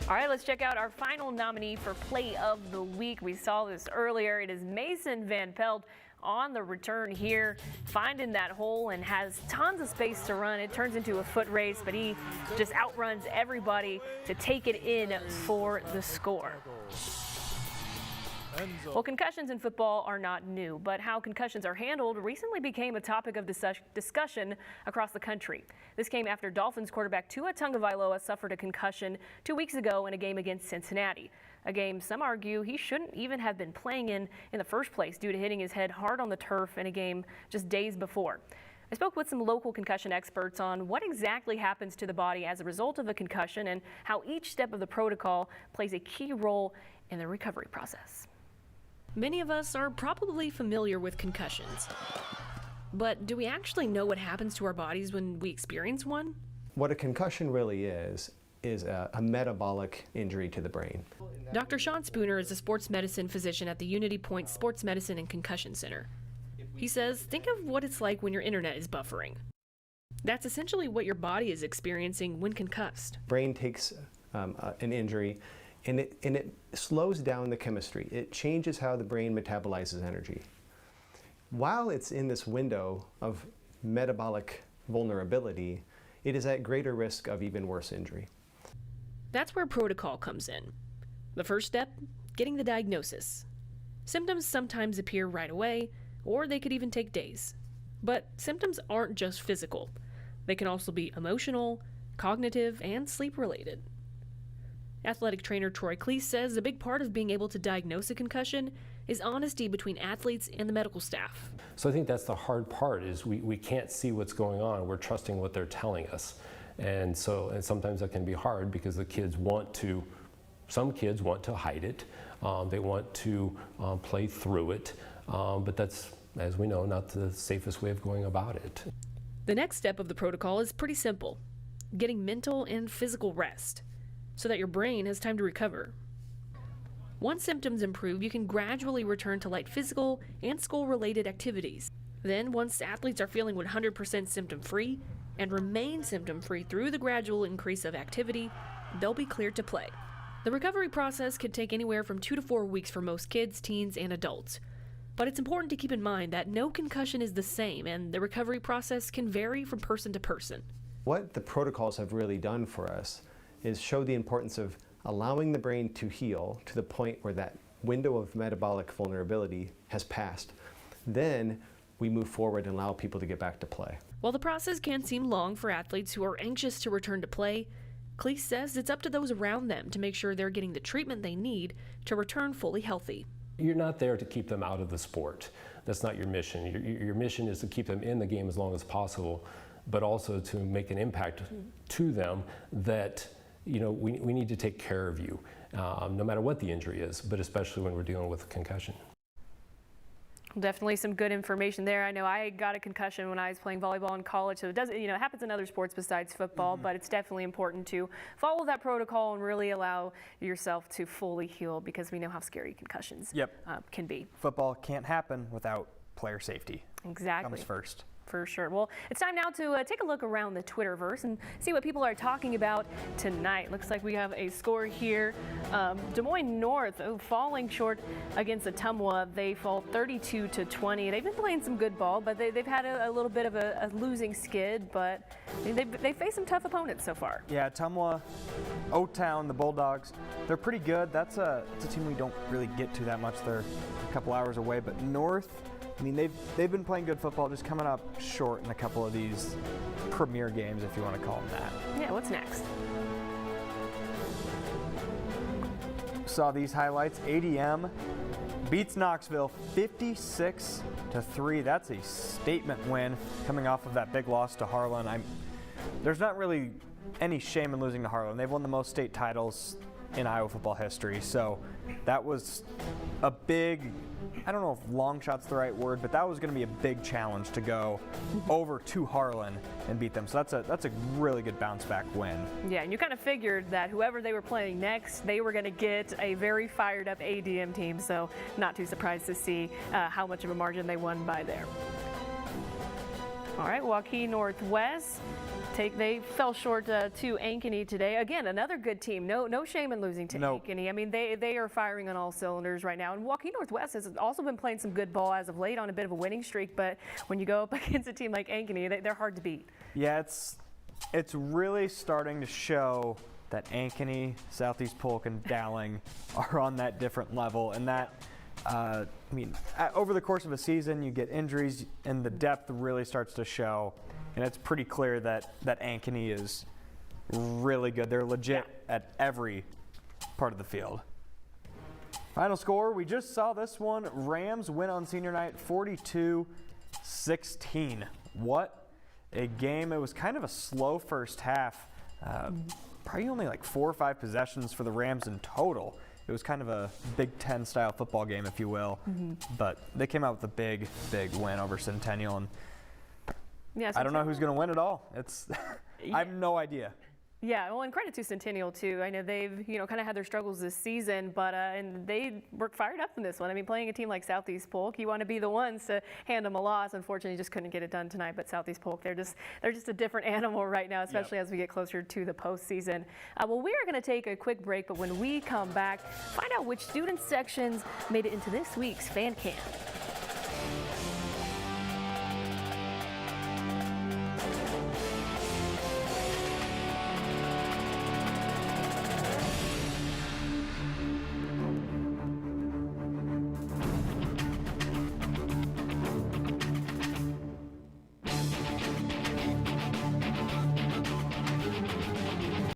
All right, let's check out our final nominee for Play of the Week. We saw this earlier. It is Mason Van Pelt on the return here, finding that hole and has tons of space to run. It turns into a foot race, but he just outruns everybody to take it in for the score. Well, concussions in football are not new, but how concussions are handled recently became a topic of discussion across the country. This came after Dolphins quarterback Tua Tagovailoa suffered a concussion 2 weeks ago in a game against Cincinnati, a game some argue he shouldn't even have been playing in the first place due to hitting his head hard on the turf in a game just days before. I spoke with some local concussion experts on what exactly happens to the body as a result of a concussion and how each step of the protocol plays a key role in the recovery process. Many of us are probably familiar with concussions, but do we actually know what happens to our bodies when we experience one? What a concussion really is a metabolic injury to the brain. Dr. Sean Spooner is a sports medicine physician at the Unity Point Sports Medicine and Concussion Center. He says, think of what it's like when your internet is buffering. That's essentially what your body is experiencing when concussed. Brain takes an injury and it slows down the chemistry. It changes how the brain metabolizes energy. While it's in this window of metabolic vulnerability, it is at greater risk of even worse injury. That's where protocol comes in. The first step, getting the diagnosis. Symptoms sometimes appear right away, or they could even take days. But symptoms aren't just physical. They can also be emotional, cognitive, and sleep-related. Athletic trainer Troy Cleese says a big part of being able to diagnose a concussion is honesty between athletes and the medical staff. So I think that's the hard part, is we can't see what's going on. We're trusting what they're telling us. And sometimes that can be hard because some kids want to hide it. They want to play through it. But that's, as we know, not the safest way of going about it. The next step of the protocol is pretty simple: getting mental and physical rest, so that your brain has time to recover. Once symptoms improve, you can gradually return to light physical and school-related activities. Then, once athletes are feeling 100% symptom-free and remain symptom-free through the gradual increase of activity, they'll be cleared to play. The recovery process can take anywhere from 2 to 4 weeks for most kids, teens, and adults. But it's important to keep in mind that no concussion is the same, and the recovery process can vary from person to person. What the protocols have really done for us is show the importance of allowing the brain to heal to the point where that window of metabolic vulnerability has passed. Then we move forward and allow people to get back to play. While the process can seem long for athletes who are anxious to return to play, Cleese says it's up to those around them to make sure they're getting the treatment they need to return fully healthy. You're not there to keep them out of the sport. That's not your mission. Your mission is to keep them in the game as long as possible, but also to make an impact to them that, you know, we need to take care of you, no matter what the injury is, but especially when we're dealing with a concussion. Definitely some good information there. I know I got a concussion when I was playing volleyball in college, so it does, it happens in other sports besides football, but it's definitely important to follow that protocol and really allow yourself to fully heal, because we know how scary concussions can be. Football can't happen without player safety. Exactly. Comes first. For sure. Well, it's time now to take a look around the Twitterverse and see what people are talking about tonight. Looks like we have a score here. Des Moines North falling short against Ottumwa. They fall 32-20. They've been playing some good ball, but they've had a little bit of a losing skid, but they faced some tough opponents so far. Yeah, Ottumwa, O-Town, the Bulldogs, they're pretty good. It's a team we don't really get to that much. They're a couple hours away, but North, I mean, they've been playing good football, just coming up short in a couple of these premier games, if you want to call them that. Yeah, what's next? Saw these highlights. ADM beats Knoxville 56-3. That's a statement win coming off of that big loss to Harlan. There's not really any shame in losing to Harlan. They've won the most state titles in Iowa football history, so that was a big, I don't know if long shot's the right word, but that was going to be a big challenge to go over to Harlan and beat them. So that's a really good bounce back win. Yeah, and you kind of figured that whoever they were playing next, they were going to get a very fired up ADM team. So not too surprised to see how much of a margin they won by there. All right, Waukee Northwest They fell short to Ankeny today. Again, another good team. No shame in losing to Ankeny. I mean, they are firing on all cylinders right now. And Joaquin Northwest has also been playing some good ball as of late, on a bit of a winning streak. But when you go up against a team like Ankeny, they're hard to beat. Yeah, it's really starting to show that Ankeny, Southeast Polk, and Dowling are on that different level, and that. Over the course of a season, you get injuries, and the depth really starts to show. And it's pretty clear that Ankeny is really good. They're legit at every part of the field. Final score, we just saw this one. Rams win on senior night 42-16. What a game. It was kind of a slow first half. Probably only like 4 or 5 possessions for the Rams in total. It was kind of a Big Ten style football game, if you will. But they came out with a big win over Centennial. And I don't know who's going to win it all. I have no idea. Yeah, well, and credit to Centennial too. I know they've kind of had their struggles this season, but and they were fired up in this one. I mean, playing a team like Southeast Polk, you want to be the ones to hand them a loss. Unfortunately, just couldn't get it done tonight. But Southeast Polk, they're just a different animal right now, especially as we get closer to the postseason. Well, we are going to take a quick break, but when we come back, find out which student sections made it into this week's Fan Camp.